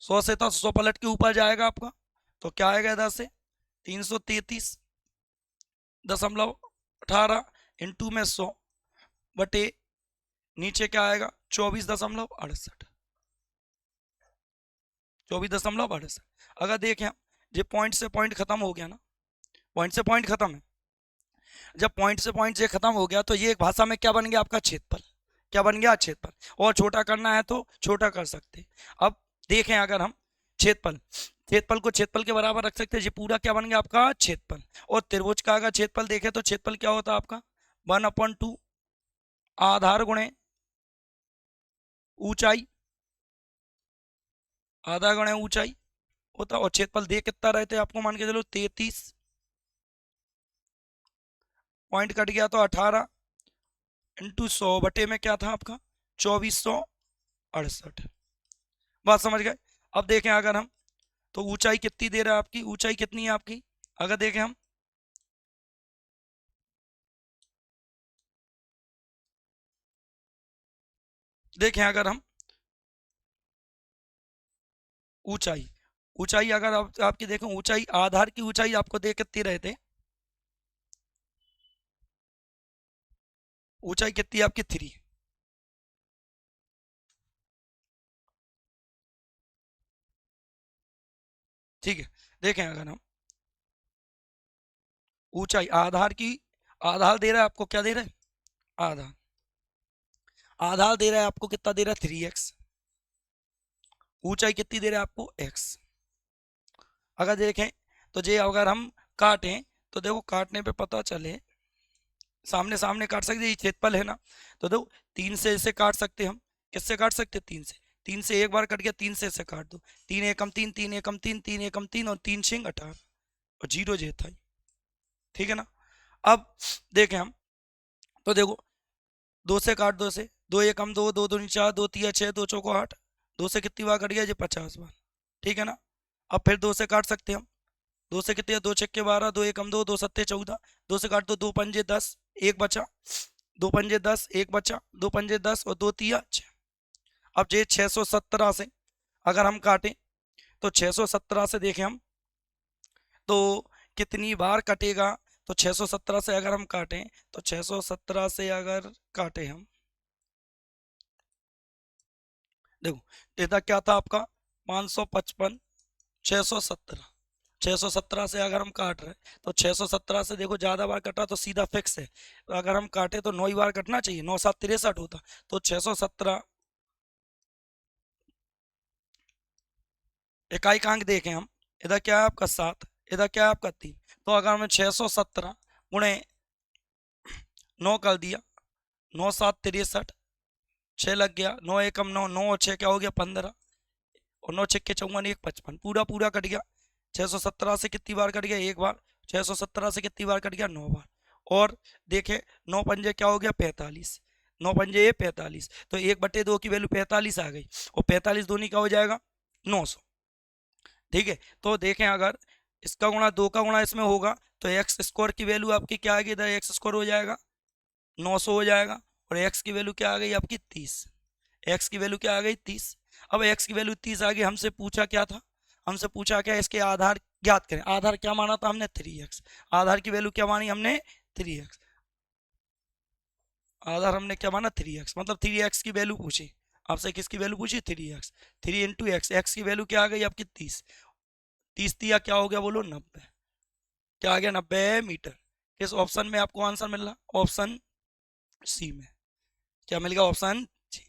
100 से तो 100 पलट के ऊपर जाएगा आपका, तो क्या आएगा इधर से 333.18 इंटू में 100 बटे नीचे क्या आएगा 24.68, 24.68। अगर देखें ये पॉइंट से पॉइंट खत्म हो गया ना, पॉइंट से पॉइंट खत्म है, जब पॉइंट से पॉइंट ये खत्म हो गया तो ये एक भाषा में क्या बन गया आपका क्षेत्रफल, क्या बन गया क्षेत्रफल, और छोटा करना है तो छोटा कर सकते। अब देखें अगर हम क्षेत्रफल, क्षेत्रफल को क्षेत्रफल के बराबर रख सकते हैं, ये पूरा क्या बन गया आपका क्षेत्रफल, और त्रिभुज का अगर क्षेत्रफल देखें तो क्षेत्रफल क्या होता है आपका 1/2 आधार गुणे ऊंचाई, आधा गुणे ऊंचाई होता, और क्षेत्रफल दे कितना रहते आपको मान के चलो 33, पॉइंट कट गया तो 18 इंटू 100 बटे में क्या था आपका 2468। बात समझ गए। अब देखें अगर हम तो ऊंचाई कितनी दे रहा है आपकी, ऊंचाई कितनी है आपकी, अगर देखें हम देखें अगर हम ऊंचाई, ऊंचाई अगर आपकी देखें ऊंचाई, आधार की ऊंचाई आपको दे कितनी रहे थे, ऊंचाई कितनी आपकी 3, ठीक है। देखें अगर हम ऊंचाई आधार की, आधार दे रहा है आपको, क्या दे रहा है आधार, आधार दे रहा है आपको कितना दे रहा है 3x, ऊंचाई कितनी दे रहा है आपको x। अगर देखें तो ये अगर हम काटें तो देखो काटने पे पता चले, सामने सामने काट सकते, ये क्षेत्रफल है ना, तो देखो 3 से इसे काट सकते हम, किससे काट सकते 3 से, 3 से एक बार कट गया, 3 से इसे काट दो, 3 एकम 3, 3 एकम 3, 3 एकम 3 और 3 छिंग 18 और 0 जे था। ठीक है ना। अब देखें हम, तो देखो 2 से काट दो इसे, 2 एकम 2, 2 दूनी 4, 2 तिया 6, 2 चौको 8, 2 से कितनी बार कट गया जी 50 बार। ठीक है ना। अब फिर 2 से काट सकते हैं हम, 2 से कितने, 2 छक्के 12, 2 एकम 2, 2 सत्ते 14, 2 से काट दो, 2 पंजे 10, एक बचा, 2 पंजे 10, एक बचा, 2 पंजे 10 और 2 तिया 6। अब ये 617 से अगर हम काटें तो 617 से देखें हम तो कितनी बार कटेगा, तो 617 से अगर हम काटें तो 617 से अगर काटे हम, देखो डेटा क्या था आपका 555, 617, 617 से अगर हम काट रहे हैं तो 617 से देखो ज़्यादा बार कटा तो सीधा फिक्स है, तो अगर हम काटे तो 9 ही बार कटना चाहिए, 9 7 63 होता, तो 617 इकाई कांक देखें हम, इधर क्या है आपका 7, इधर क्या है आपका 3, तो अगर हमने 617 गुणे 9 कर दिया, 9 7 63, 6 लग गया, 9 एकम 9, 9 और 6 क्या हो गया 15 और 9 छक्के 54 1 55, पूरा पूरा कट गया। 617 से कितनी बार कट गया, एक बार, 617 से कितनी बार कट गया 9 बार, और देखे 9 पंजे क्या हो गया 45, 9 पंजे 45, तो 1/2 की वैल्यू 45 आ गई, और 45 दूनी का हो जाएगा 900। ठीक है, तो देखें अगर इसका गुणा 2 का गुणा इसमें होगा तो एक्स स्क्वायर की वैल्यू आपकी क्या आएगी, इधर एक्स स्क्वायर हो जाएगा 900 हो जाएगा, और एक्स की वैल्यू क्या आ गई आपकी 30, एक्स की वैल्यू क्या आ गई 30। अब एक्स की वैल्यू 30 आ गई, हमसे पूछा क्या था, हमसे पूछा क्या इसके आधार ज्ञात करें, आधार क्या माना था हमने 3x, आधार की वैल्यू क्या मानी हमने 3x, आधार हमने क्या माना 3x, मतलब 3x की वैल्यू पूछी आपसे, किसकी वैल्यू पूछी 3x, 3 इंटू एक्स, एक्स की वैल्यू क्या आ गई आपकी 30, 30 दिया क्या हो गया बोलो 90, क्या आ गया 90 मीटर। किस ऑप्शन में आपको आंसर मिल रहा, ऑप्शन सी में, क्या मिल गया ऑप्शन सी।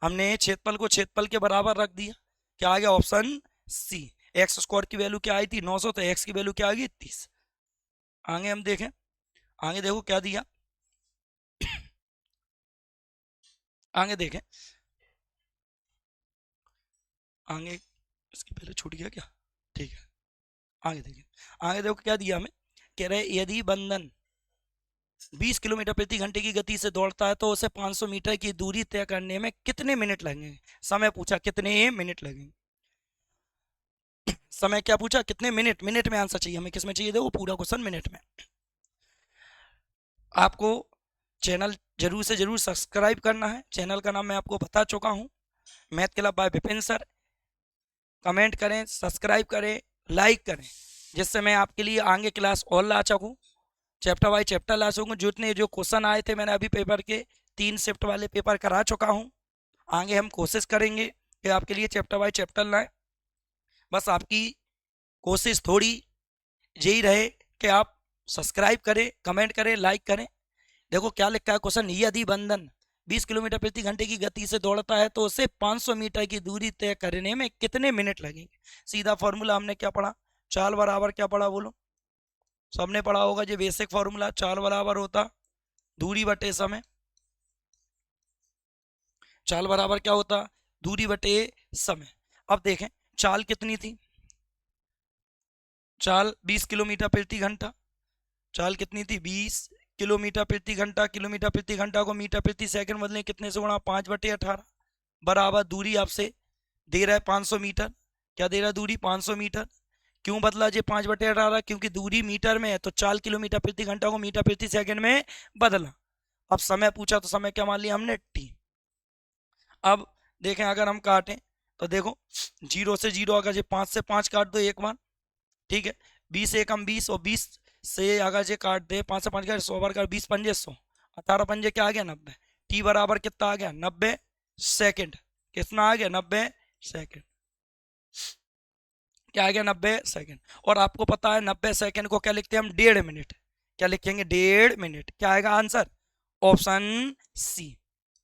हमने क्षेत्रफल को क्षेत्रफल के बराबर रख दिया, क्या आ गया ऑप्शन सी। एक्स स्क्वायर की वैल्यू क्या आई थी 900, तो एक्स की वैल्यू क्या आ गई 30। आगे हम देखें, आगे देखो क्या दिया, आगे देखें, आगे इसके पहले छूट गया क्या, ठीक है आगे देखें, आगे देखो क्या दिया हमें, कह रहे यदि बंधन 20 किलोमीटर प्रति घंटे की गति से दौड़ता है तो उसे 500 मीटर की दूरी तय करने में कितने मिनट लगेंगे, समय पूछा कितने मिनट लगेंगे, समय क्या पूछा कितने मिनट, मिनट में आंसर चाहिए हमें, किसमें चाहिए देखो पूरा क्वेश्चन मिनट में। आपको चैनल जरूर से जरूर सब्सक्राइब करना है, चैनल का नाम मैं आपको बता चुका हूँ, math club bye Vipin sir. Comment करें, सब्सक्राइब करें, लाइक करें, जिससे मैं आपके लिए आगे क्लास और ला सकूँ, चैप्टर बाय चैप्टर ला सकूँ। जितने जो क्वेश्चन आए थे मैंने अभी पेपर के 3 शिफ्ट वाले पेपर करा चुका हूँ, आगे हम कोशिश करेंगे कि आपके लिए चैप्टर बाय चैप्टर लाएं। बस आपकी कोशिश थोड़ी यही रहे कि आप सब्सक्राइब करें, कमेंट करें, लाइक करें। देखो क्या लिखा है क्वेश्चन, यदि बंधन 20 किलोमीटर प्रति घंटे की गति से दौड़ता है तो उसे 500 मीटर की दूरी तय करने में कितने मिनट लगेंगे। सीधा फॉर्मूला हमने क्या पढ़ा, चाल बराबर क्या पढ़ा बोलो, सबने पढ़ा होगा जो बेसिक फॉर्मूला, चाल बराबर होता दूरी बटे समय, चाल बराबर क्या होता दूरी बटे समय। अब देखें चाल कितनी थी, चाल 20 किलोमीटर प्रति घंटा, चाल कितनी थी 20 किलोमीटर प्रति घंटा, किलोमीटर प्रति घंटा को मीटर प्रति सेकंड बदलें कितने से गुणा 5/18 बराबर दूरी आपसे दे रहा है 500 मीटर, क्या दे रहा है दूरी 500 मीटर। क्यों बदला जी 5/18, क्योंकि दूरी मीटर में है तो चाल किलोमीटर प्रति घंटा को मीटर प्रति सेकंड में बदला। अब समय पूछा तो समय क्या मान लिया हमने टी। अब देखें अगर हम काटें तो देखो 0 से 0 अगर ये 5 से 5 काट दो एक बार, ठीक है 20 एकम 20 और 20 से अगर ये काट दे 5 से 5 का 100 बार का 20 पंजे 100, 18 पंजे क्या आ गया 90, टी बराबर कितना आ गया 90 सेकंड, कितना आ गया 90 सेकंड, क्या आ गया 90 सेकंड। और आपको पता है 90 सेकंड को क्या लिखते हैं हम 1.5 मिनट, क्या लिखेंगे 1.5 मिनट, क्या आएगा आंसर ऑप्शन सी,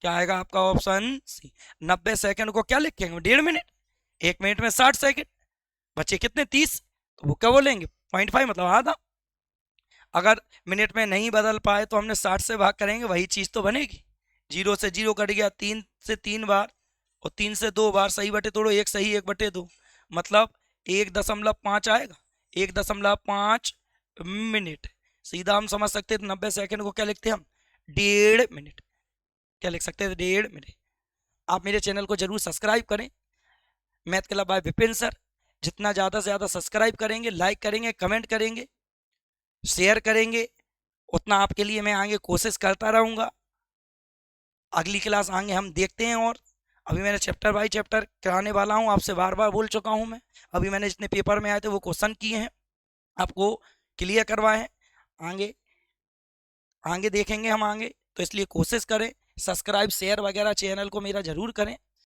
क्या आएगा आपका ऑप्शन सी। 90 सेकंड को क्या लिखेंगे 1.5 मिनट, 1 मिनट में 60 सेकंड, बचे कितने 30, तो वो क्या बोलेंगे 0.5 मतलब आधा। अगर मिनट में नहीं बदल पाए तो हमने 60 से भाग करेंगे, वही चीज़ तो बनेगी। 0 से 0 कट गया 3 से 3 बार और 3 से 2 बार सही बटे तोड़ो, एक सही 1/2, मतलब 1.5 आएगा, 1.5 मिनट। सीधा हम समझ सकते हैं, तो 90 सेकंड को क्या लिखते हैं हम, 1.5 मिनट। क्या लिख सकते हैं, 1.5 मिनट। आप मेरे चैनल को जरूर सब्सक्राइब करें, math club bye Vipin sir. जितना ज़्यादा से ज़्यादा सब्सक्राइब करेंगे, लाइक करेंगे, कमेंट करेंगे, शेयर करेंगे, उतना आपके लिए मैं आगे कोशिश करता रहूँगा। अगली क्लास आगे हम देखते हैं। और अभी मैंने चैप्टर बाई चैप्टर कराने वाला हूँ, आपसे बार बार बोल चुका हूँ मैं। अभी मैंने जितने पेपर में आए थे वो क्वेश्चन किए हैं, आपको क्लियर करवाए हैं। आगे आगे देखेंगे हम आगे, तो इसलिए कोशिश करें, सब्सक्राइब शेयर वगैरह चैनल को मेरा ज़रूर करें।